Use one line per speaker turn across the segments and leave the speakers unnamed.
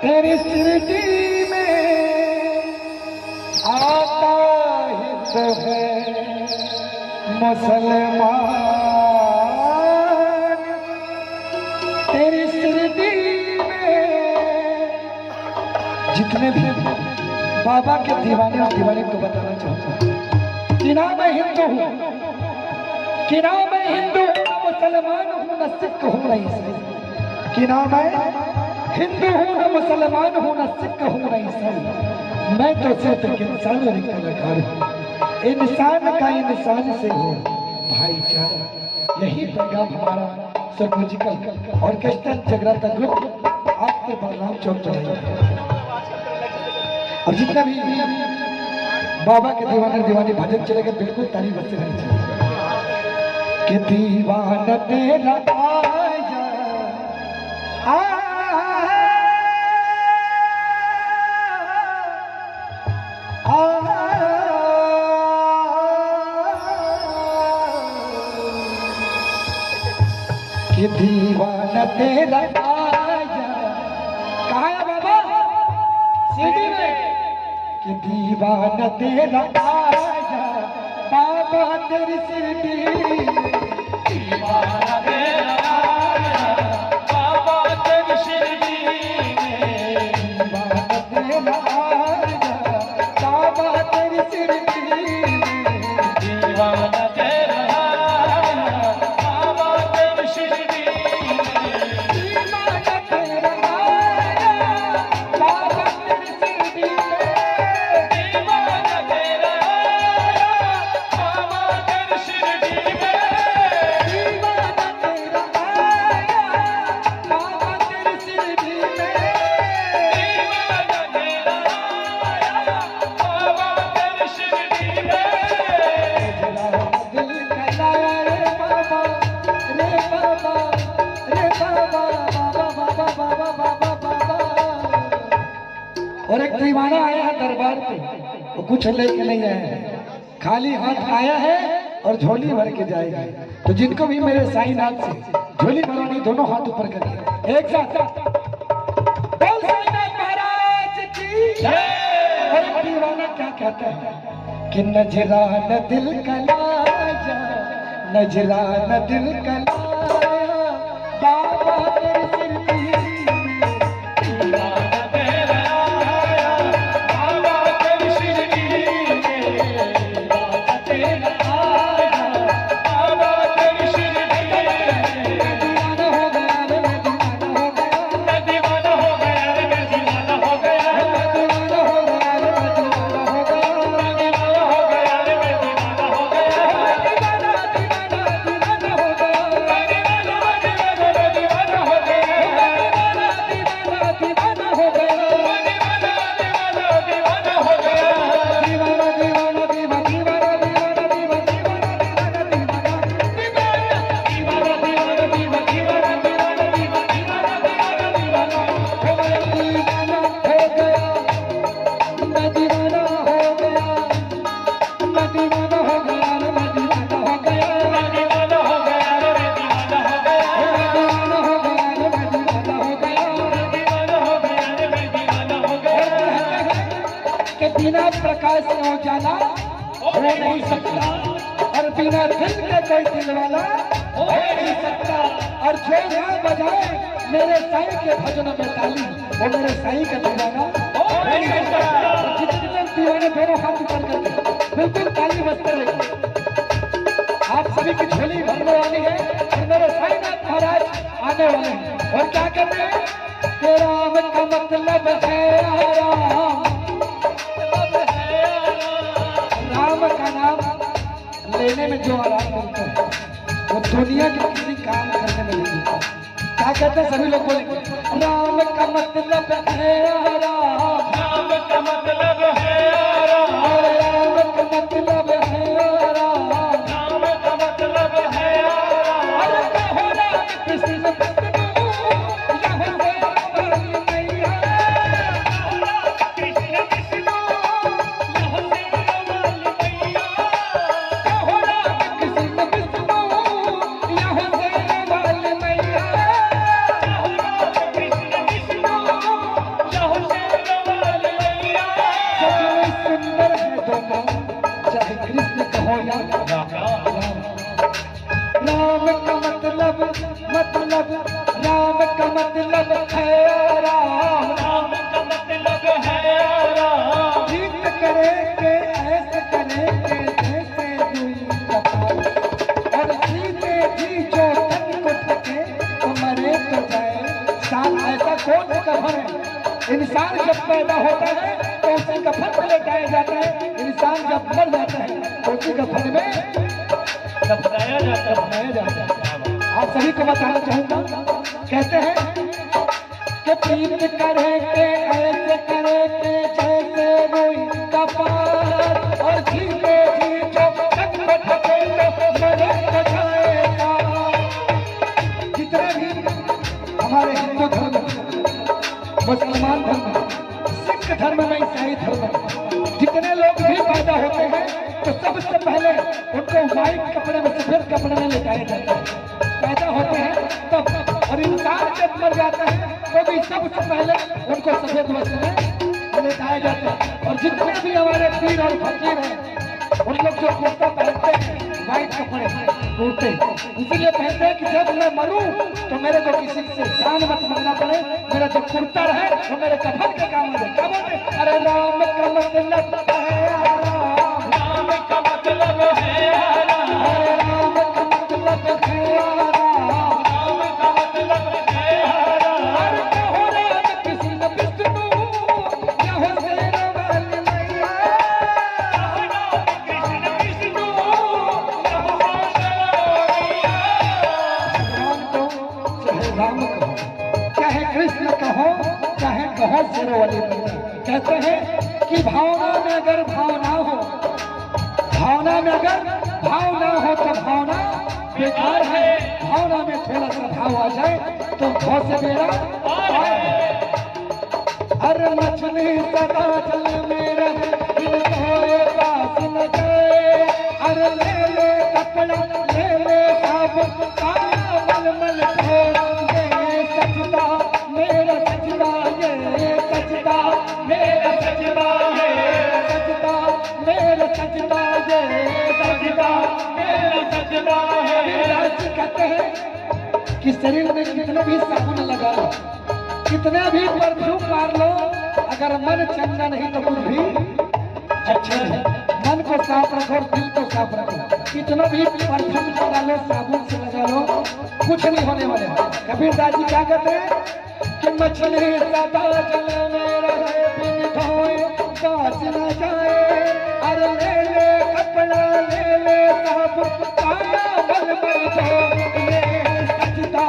तेरी शिरडी में आता ही तो है मुसलमान। तेरी शिरडी में जितने भी बाबा के दीवाने और दीवाने को बताना चाहता हूँ कि ना मैं हिंदू हूँ, कि ना मैं हिंदू हूँ, ना मुसलमान हूँ, ना सिख हूँ, ना ईसाई। कि ना मैं हिंदू हूँ, ना मुसलमान हूँ, ना सिख हूँ, ना ईसाई। मैं तो सिर्फ एक इंसान और एक कलाकार हूँ। इंसान का इंसान से हो भाईचारा, यही पैगाम हमारा सर्वोजिकल ऑर्केस्ट्रल जगराता ग्रुप आपके बलराम चौक पर आई है। और जितना भी बाबा के दीवाने भजन चलेगा बिल्कुल ताली बजते रहनी चाहिए कि दीवाना तेरा आया कि दीवाना तेरा आया। कहाँ है बाबा? सीढ़ी में। कि दीवाना तेरा आया बाबा तेरी शिरडी।
दीवाना तेरा आया बाबा तेरी शिरडी में।
दीवाना तेरा आया बाबा तेरी शिरडी में।
दीवाना तेरा आया बाबा तेरी शिरडी में।
दीवाना तेरा आया बाबा तेरी शिरडी में।
दीवाना तेरा आया बाबा तेरी शिरडी में।
दीवाना तेरा आया बाबा तेरी शिरडी में।
दीवाना तेरा आया बाबा तेरी शिरडी में।
दिल कला रे बाबा रे बाबा रे बाबा बाबा बाबा बाबा बाबा। और एक दीवाना आया है दरबार पे, वो कुछ लेके नहीं आया है, खाली हाथ आया है और झोली भर के जाएगा। तो जिनको भी मेरे साईनाथ से झोली भरवानी दोनों हाथ ऊपर करिए एक साथ। बोल साईनाथ महाराज की जय। और एक दीवाना क्या कहता है कि नजरान दिल कलाया, नजरान दिल कलाया बाबा तेरी शिरडी में।
दीवाना तेरा आया बाबा तेरी शिरडी में। दीवाना तेरा आया बाबा तेरी शिरडी में।
दीवाना हो गया रे मैं दीवाना हो गया,
मैं दीवाना हो गया रे मैं दीवाना हो गया।
दीवाना हो गया रे मैं दीवाना हो गया।
मैं दीवाना हो गया रे मैं दीवाना हो गया।
दीवाना दीवाना दीवाना हो गया।
मैं दीवाना हो गया रे मैं दीवाना हो गया।
दीवाना दीवाना दीवाना हो गया।
मैं दीवाना दीवाना हो गया।
दीवाना दीवाना दीवाना दीवाना दीवाना दीवाना बिना प्रकाश से उजाला हो नहीं सकता, और बिना दिल के कोई दिल वाला हो नहीं सकता। और जो ना बजाए मेरे साईं के भजनों में ताली, वो मेरे साईं का दीवाना हो नहीं सकता। जितने दीवाने दोनों हाथ ऊपर करके बिल्कुल ताली बजते रहे। आप सभी की झोली भरने वाली है और मेरे साईनाथ महाराज आने वाले हैं। और क्या कर रहे हैं कि राम का मतलब है आराम। राम का नाम लेने में जो आराम मिलता है वो दुनिया के किसी काम करने में नहीं मिलता। क्या कहते हैं सभी लोग बोलेंगे राम का मतलब है आराम।
नाम का मतलब है आराम।
राम का मतलब है आराम।
नाम का मतलब है आराम।
अरे कहो राम कृष्ण विष्णु यहाँ से वाली मैया।
कृष्ण विष्णु यहाँ से वाली मैया।
कहो राम कृष्ण विष्णु यहाँ से वाली मैया।
कृष्ण विष्णु
मतलब राम का मतलब है राम,
राम का मतलब है राम।
ठीक करे के ऐसे करे के जैसे दुई कपाल, और सीधे भी जो तन को थके तो मरे तो जाए साल। ऐसा कौन कफन है? इंसान जब पैदा होता है तो उसी कफन में लेटाया जाता है, इंसान जब मर जाता है तो उसी कफन में
दफनाया जाता है।
दफनाया जाता है। आप सभी को बताना चाहूंगा, कहते हैं कि प्रीत करे के ऐसे करे के जैसे रोई कपार, और जीते जी जो तक थके तो मरे तो जाएगा। जितने भी हमारे हिंदू धर्म, मुसलमान धर्म, सिख धर्म में, ईसाई धर्म में जितने लोग भी पैदा होते हैं तो सबसे पहले उनको व्हाइट कपड़े में, सफेद कपड़े में लिटाया जाता है। पैदा होते हैं तब, और इंसान जब मर जाता है तो भी सबसे पहले उनको सफेद वस्त्र में लिटाया जाता है। और जितने भी हमारे पीर और फकीर हैं उन लोग जो कुर्ता पहनते हैं, व्हाइट कपड़े कुर्ते, इसीलिए कहते हैं कि जब मैं मरूं तो मेरे को किसी से जान मत मांगना पड़े, मेरा जो कुर्ता रहे वो मेरे कफन के काम आ जाए। क्या बोलते हैं? अरे राम का मतलब है राम,
राम का मतलब है राम।
अरे राम का मतलब है राम,
राम का मतलब है राम।
अरे कहो राम कृष्ण विष्णु, कहो शेर वाली मैया।
राम कृष्ण विष्णु
राम कहो चाहे कृष्ण कहो, चाहे कहो शेरवाली मैया। कहते हैं कि भावना में अगर भावना हो, भावना में अगर भाव ना हो तो भावना बेकार है। भावना में थोड़ा सा भाव आ जाए तो भाव से मेरा पार है। अरे मछली सदा जल में रहे, बिन धोए पास न जाए। अरे ले ले कपड़ा, ले ले साबुन, काला मलमल धो। ये सजदा मेरा सजदा, ये सजदा मेरा सजदा, ये सजदा मेरा सजदा, ये सजदा मेरा सजदा है। राज कहते हैं कि शरीर में कितने भी साबुन लगा लो, कितने भी परफ्यूम मार लो, अगर मन चंगा नहीं तो कुछ भी अच्छा है। मन को साफ रखो और दिल को साफ रखो। कितना भी परफ्यूम लगा लो, साबुन से लगा लो, कुछ नहीं होने वाले। कबीर दास जी क्या कहते हैं कि मछली सदा जल में रहे, बिन धोए पास न जाए। अरे ले ले कपड़ा, ले ले साबुन, काला मलमल धो। ये सजदा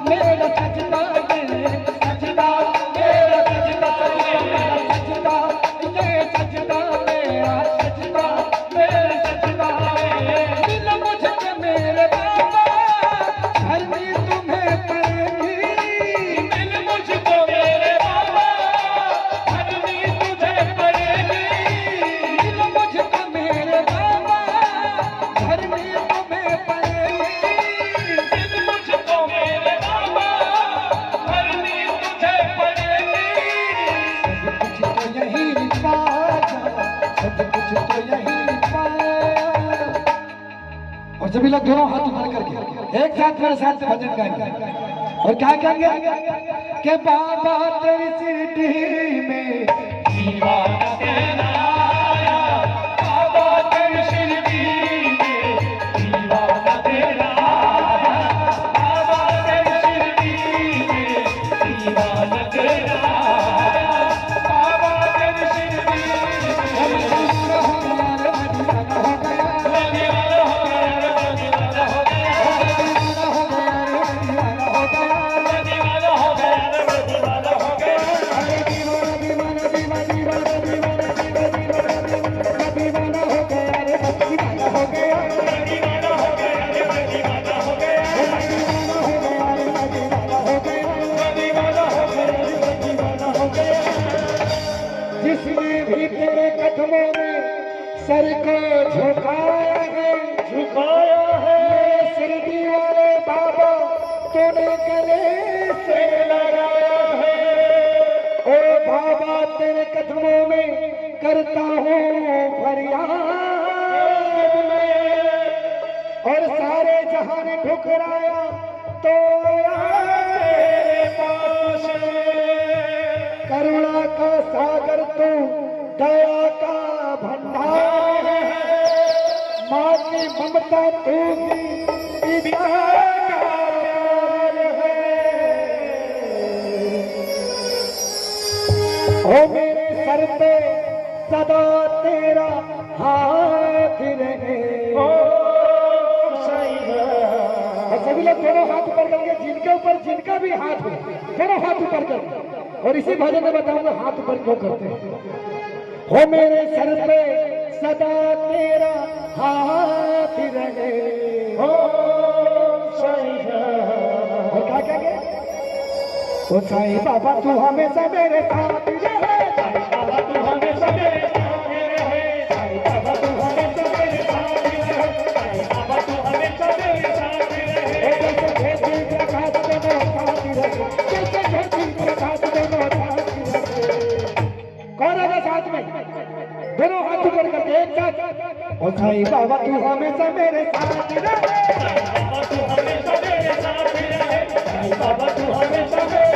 मेरा सजदा, ये सजदा मेरा सजदा, सजदा ये सजदा मेरा सजदा, मेरा सजदा है। दिल मुझे मेरे बाबा, धरनी तुम्हें करेगी।
दिल मुझको मेरे बाबा, धरनी तुझे पड़ेगी।
दिल मुझको मेरे बाबा, धरनी तुम्हें पड़ेगी।
दिल मुझको मेरे बाबा, धरनी तुझे पड़ेगी।
सब कुछ तो यही पाया, सब कुछ तो यही पाया। और सभी लोग दोनों हाथ उठा करके एक साथ मेरे साथ भजन गाएंगे और क्या कहेंगे कि बाबा तेरी सिटी में
दीवाना तेरा आया, बाबा तेरी शिरडी में। दीवाना तेरा आया, बाबा तेरी शिरडी में। दीवाना तेरा आया, बाबा तेरी शिरडी में।
दीवाना हो गया रे, दीवाना हो गया,
दीवाना हो गया रे, दीवाना हो गया।
दीवाना हो गया रे, दीवाना हो गया।
दीवाना हो गया रे, दीवाना हो गया।
अरे दीवाना दीवाना दीवाना दीवाना दीवाना दीवाना दीवाना हो गया रे, दीवाना हो गया।
दीवाना हो गया रे, दीवाना हो गया।
दीवाना हो गया रे, दीवाना हो गया।
दीवाना हो गया रे, दीवाना हो गया।
जिसने भी तेरे कदमों में सर को झुकाया है,
झुकाया है,
मेरे शिरडी वाले बाबा तूने गले से
लगाया है।
ओ बाबा तेरे कदमों में करता हूँ फरियाद मैं, और सारे जहां ने ठुकराया तो आया
तेरे पास
करुणा का सागर तू दया का भंडार है माँ की ममता तू पिता का प्यार है ओ मेरे सर पे सदा तेरा हाथ रहे और सभी लोग दोनों हाथ ऊपर करके जिनके ऊपर जिनका भी हाथ हो दोनों हाथ ऊपर कर और इसी भजन में बताऊंगा हाथ ऊपर क्यों करते हैं हो मेरे सर पे सदा तेरा हाथ रहे हो और क्या कहेंगे ओ साईं बाबा तू हमेशा मेरे साथ रहे साईं बाबा तू हमेशा मेरे साथ रहे साईं बाबा तू हमेशा मेरे साथ रहे साईं बाबा तू हमेशा मेरे साथ रहे जैसे खेती प्रकाश दोनों साथ रहे जैसे खेती प्रकाश दोनों साथ रहे कौन है साथ में दोनों हाथ ऊपर करके एक साथ ओ साईं बाबा तू हमेशा मेरे साथ रहे साईं बाबा तू हमेशा मेरे साथ रहे साईं बाबा तू हमेशा मेरे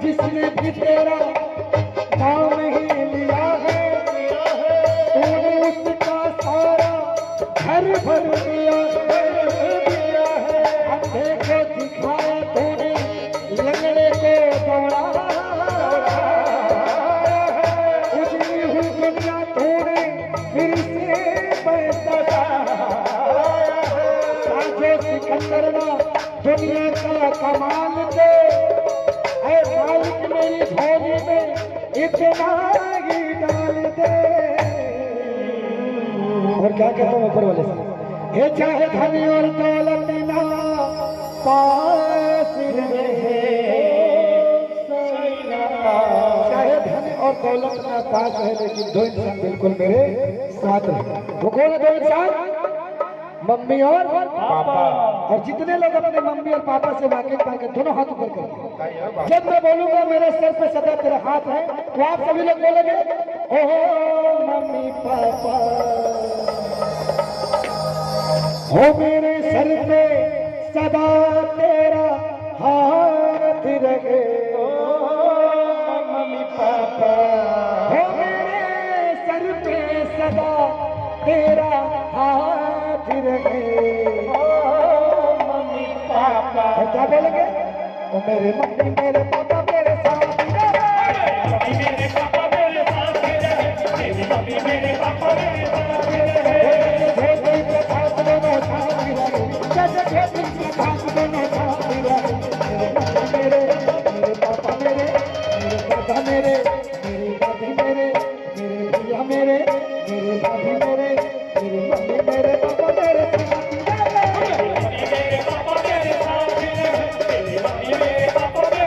जिसने भी तेरा नाम ही लिया है तूने उसका सारा घर भर दिया है अंधे को दिखाया तूने लंगड़े को दौड़ाया उजली हुई दुनिया तूने फिर से पैसा साझे सिकंदर ना दुनिया का कमाल दे मालिक मेरी झोली में इतना ही डाल दे और क्या कहता हूँ ऊपर वाले से ये चाहे धनी और दौलत ना पास रहे चाहे धनी और दौलत ना पास है लेकिन दो इंसान बिल्कुल मेरे साथ रहे वो कौन है दो इंसान मम्मी और पापा और जितने लोग अपने मम्मी और पापा से वाकिफ पाएंगे दोनों हाथ ऊपर करेंगे जब मैं बोलूंगा मेरे सर पे सदा तेरा हाथ है तो आप सभी लोग बोलेंगे ओहो मम्मी पापा हो मेरे सर पे सदा तेरा हाथ रहे मम्मी पापा हो मेरे सर पे सदा तेरा हाथ रहे मम्मी पापा क्या बोलेंगे ओ मेरे मम्मी मेरे पापा मेरे साथ रहे मेरे पापा मेरे साथ रहे मेरे मम्मी मेरे पापा मेरे साथ रहे खेती प्रकाश दोनों साथ रहे जैसे खेती प्रकाश दोनों साथ रहे मेरे मम्मी मेरे पापा मेरे दादा मेरे दादी मेरे भैया मेरे भाभी मेरे मम्मी मेरे पापा मेरे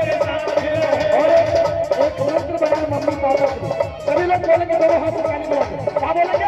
और एक मंत्र बना मम्मी पापा सभी लोग बोलेंगे दोनों हाथ उठाने में क्या बोलेंगे